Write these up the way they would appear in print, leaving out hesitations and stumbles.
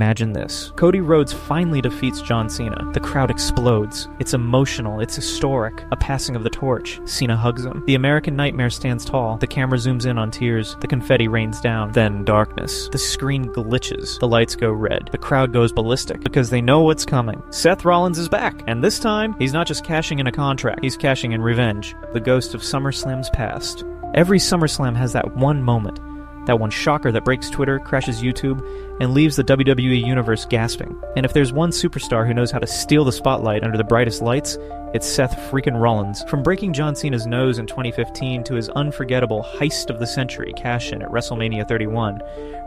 Imagine this. Cody Rhodes finally defeats John Cena. The crowd explodes. It's emotional. It's historic. A passing of the torch. Cena hugs him. The American Nightmare stands tall. The camera zooms in on tears. The confetti rains down. Then darkness. The screen glitches. The lights go red. The crowd goes ballistic because they know what's coming. Seth Rollins is back. And this time, he's not just cashing in a contract. He's cashing in revenge. The ghost of SummerSlam's past. Every SummerSlam has that one moment. That one shocker that breaks Twitter, crashes YouTube, and leaves the WWE universe gasping. And if there's one superstar who knows how to steal the spotlight under the brightest lights, it's Seth freaking Rollins. From breaking John Cena's nose in 2015 to his unforgettable heist of the century cash-in at WrestleMania 31,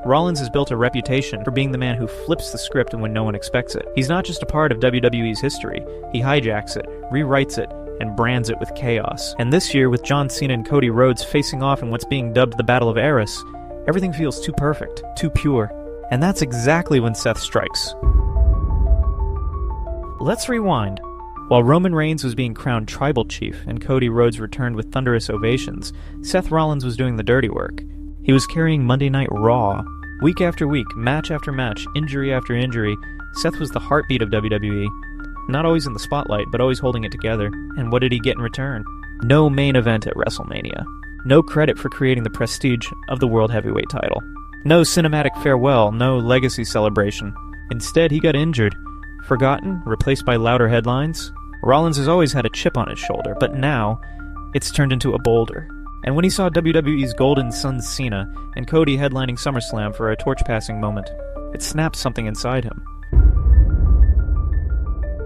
Rollins has built a reputation for being the man who flips the script when no one expects it. He's not just a part of WWE's history, he hijacks it, rewrites it, and brands it with chaos. And this year, with John Cena and Cody Rhodes facing off in what's being dubbed the Battle of Eris, everything feels too perfect, too pure. And that's exactly when Seth strikes. Let's rewind. While Roman Reigns was being crowned tribal chief and Cody Rhodes returned with thunderous ovations, Seth Rollins was doing the dirty work. He was carrying Monday Night Raw. Week after week, match after match, injury after injury, Seth was the heartbeat of WWE. Not always in the spotlight, but always holding it together. And what did he get in return? No main event at WrestleMania. No credit for creating the prestige of the World Heavyweight title. No cinematic farewell, no legacy celebration. Instead, he got injured. Forgotten, replaced by louder headlines. Rollins has always had a chip on his shoulder, but now, it's turned into a boulder. And when he saw WWE's Golden Son Cena and Cody headlining SummerSlam for a torch-passing moment, it snapped something inside him.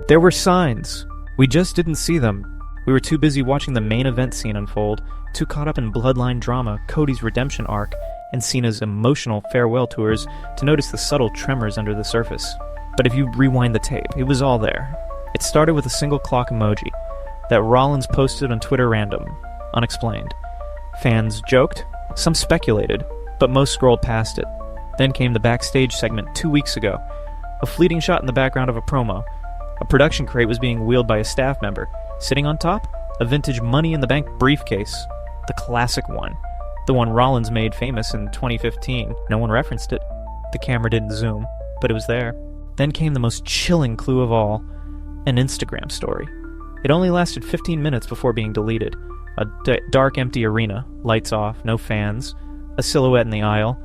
There were signs. We just didn't see them. We were too busy watching the main event scene unfold, too caught up in bloodline drama, Cody's redemption arc, and Cena's emotional farewell tours to notice the subtle tremors under the surface. But if you rewind the tape, it was all there. It started with a single clock emoji that Rollins posted on Twitter random, unexplained. Fans joked, some speculated, but most scrolled past it. Then came the backstage segment 2 weeks ago, a fleeting shot in the background of a promo. A production crate was being wheeled by a staff member. Sitting on top, a vintage Money in the Bank briefcase. The classic one. The one Rollins made famous in 2015. No one referenced it. The camera didn't zoom, but it was there. Then came the most chilling clue of all, an Instagram story. It only lasted 15 minutes before being deleted. A dark, empty arena, lights off, no fans, a silhouette in the aisle,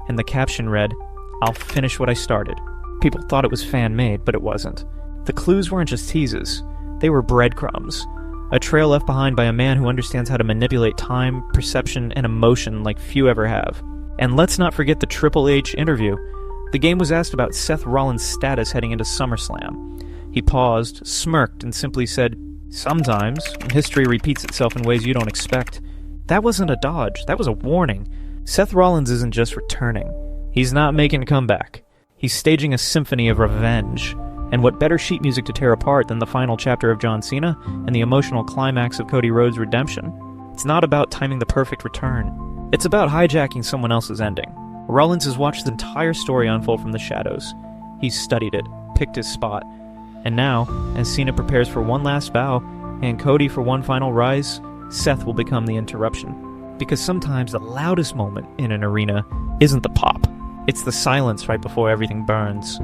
and the caption read, "I'll finish what I started." People thought it was fan-made, but it wasn't. The clues weren't just teases. They were breadcrumbs. A trail left behind by a man who understands how to manipulate time, perception, and emotion like few ever have. And let's not forget the Triple H interview. The game was asked about Seth Rollins' status heading into SummerSlam. He paused, smirked, and simply said, "Sometimes, history repeats itself in ways you don't expect." That wasn't a dodge, that was a warning. Seth Rollins isn't just returning. He's not making a comeback. He's staging a symphony of revenge. And what better sheet music to tear apart than the final chapter of John Cena and the emotional climax of Cody Rhodes' redemption? It's not about timing the perfect return. It's about hijacking someone else's ending. Rollins has watched the entire story unfold from the shadows. He's studied it, picked his spot. And now, as Cena prepares for one last bow, and Cody for one final rise, Seth will become the interruption. Because sometimes the loudest moment in an arena isn't the pop. It's the silence right before everything burns.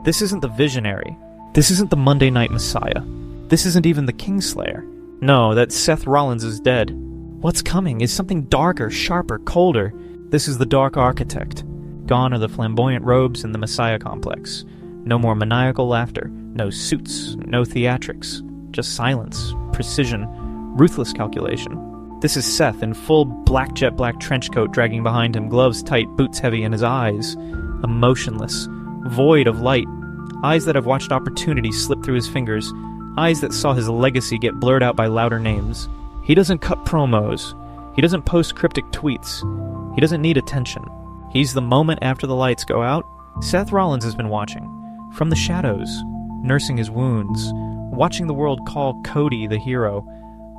This isn't the Visionary. This isn't the Monday Night Messiah. This isn't even the Kingslayer. No, that Seth Rollins is dead. What's coming is something darker, sharper, colder. This is the Dark Architect. Gone are the flamboyant robes and the Messiah complex. No more maniacal laughter, no suits, no theatrics. Just silence, precision, ruthless calculation. This is Seth in full jet black trench coat dragging behind him, gloves tight, boots heavy, and his eyes emotionless, void of light. Eyes that have watched opportunity slip through his fingers. Eyes that saw his legacy get blurred out by louder names. He doesn't cut promos. He doesn't post cryptic tweets. He doesn't need attention. He's the moment after the lights go out. Seth Rollins has been watching. From the shadows. Nursing his wounds. Watching the world call Cody the hero.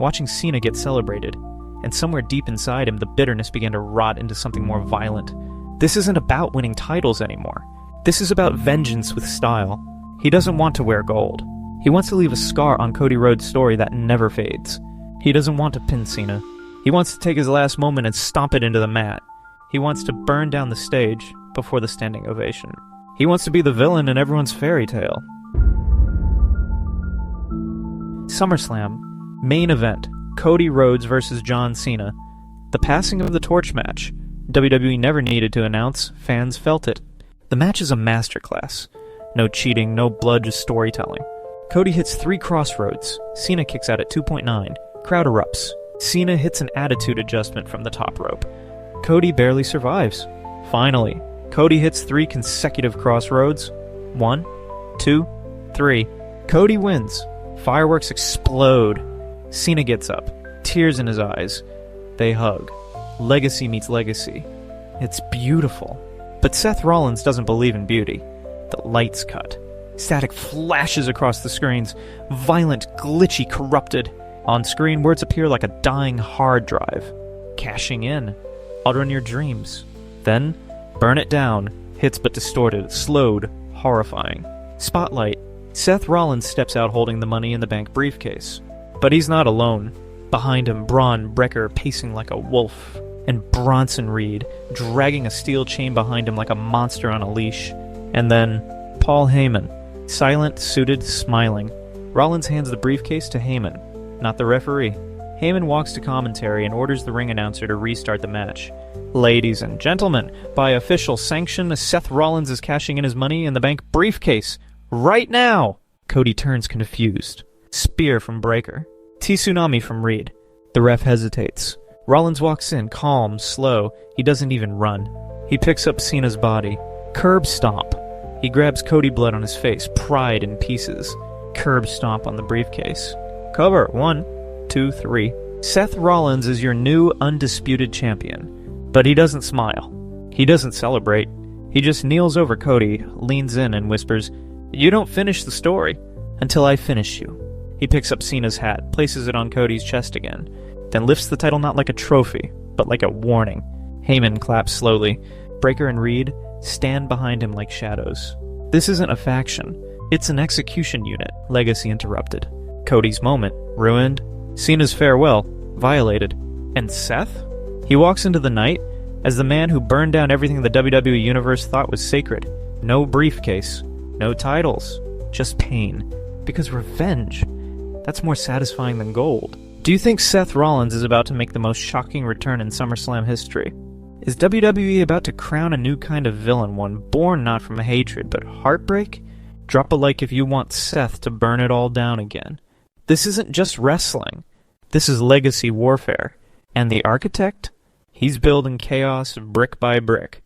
Watching Cena get celebrated. And somewhere deep inside him, the bitterness began to rot into something more violent. This isn't about winning titles anymore. This is about vengeance with style. He doesn't want to wear gold. He wants to leave a scar on Cody Rhodes' story that never fades. He doesn't want to pin Cena. He wants to take his last moment and stomp it into the mat. He wants to burn down the stage before the standing ovation. He wants to be the villain in everyone's fairy tale. SummerSlam. Main event. Cody Rhodes versus John Cena. The passing of the torch match. WWE never needed to announce, fans felt it. The match is a masterclass. No cheating, no blood, just storytelling. Cody hits 3 crossroads. Cena kicks out at 2.9. Crowd erupts. Cena hits an attitude adjustment from the top rope. Cody barely survives. Finally, Cody hits 3 consecutive crossroads. 1, 2, 3. Cody wins. Fireworks explode. Cena gets up, tears in his eyes. They hug. Legacy meets legacy. It's beautiful. But Seth Rollins doesn't believe in beauty. The lights cut. Static flashes across the screens. Violent, glitchy, corrupted. On screen, words appear like a dying hard drive. Cashing in. I'll run your dreams. Then, burn it down. Hits but distorted, slowed, horrifying. Spotlight. Seth Rollins steps out holding the Money in the Bank briefcase. But he's not alone. Behind him, Braun Breaker pacing like a wolf, and Bronson Reed dragging a steel chain behind him like a monster on a leash. And then, Paul Heyman, silent, suited, smiling. Rollins hands the briefcase to Heyman, not the referee. Heyman walks to commentary and orders the ring announcer to restart the match. Ladies and gentlemen, by official sanction, Seth Rollins is cashing in his Money in the Bank briefcase. Right now! Cody turns confused. Spear from Breaker. Tsunami from Reed. The ref hesitates. Rollins walks in, calm, slow. He doesn't even run. He picks up Cena's body. Curb stomp. He grabs Cody Blood on his face, pried in pieces. Curb stomp on the briefcase. Cover. 1, 2, 3. Seth Rollins is your new undisputed champion. But he doesn't smile. He doesn't celebrate. He just kneels over Cody, leans in and whispers, "You don't finish the story until I finish you." He picks up Cena's hat, places it on Cody's chest again, then lifts the title not like a trophy, but like a warning. Heyman claps slowly. Breaker and Reed stand behind him like shadows. This isn't a faction. It's an execution unit, Legacy interrupted. Cody's moment, ruined. Cena's farewell, violated. And Seth? He walks into the night as the man who burned down everything the WWE Universe thought was sacred. No briefcase. No titles. Just pain. Because revenge, that's more satisfying than gold. Do you think Seth Rollins is about to make the most shocking return in SummerSlam history? Is WWE about to crown a new kind of villain, one born not from hatred but heartbreak? Drop a like if you want Seth to burn it all down again. This isn't just wrestling. This is legacy warfare. And the architect? He's building chaos brick by brick.